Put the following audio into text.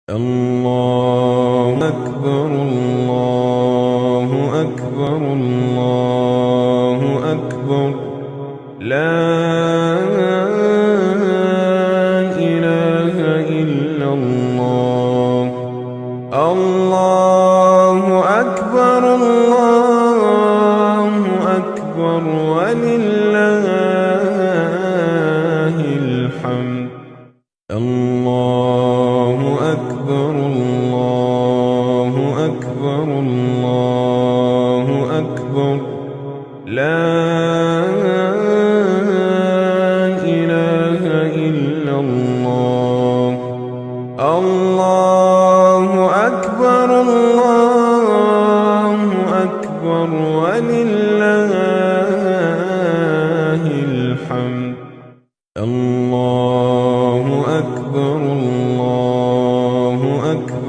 الله أكبر الله أكبر الله أكبر لا إله إلا الله الله أكبر الله أكبر ولله الحمد الله أكبر الله أكبر الله أكبر لا إله إلا الله الله أكبر الله أكبر ولله الحمد الله أكبر الله أكبر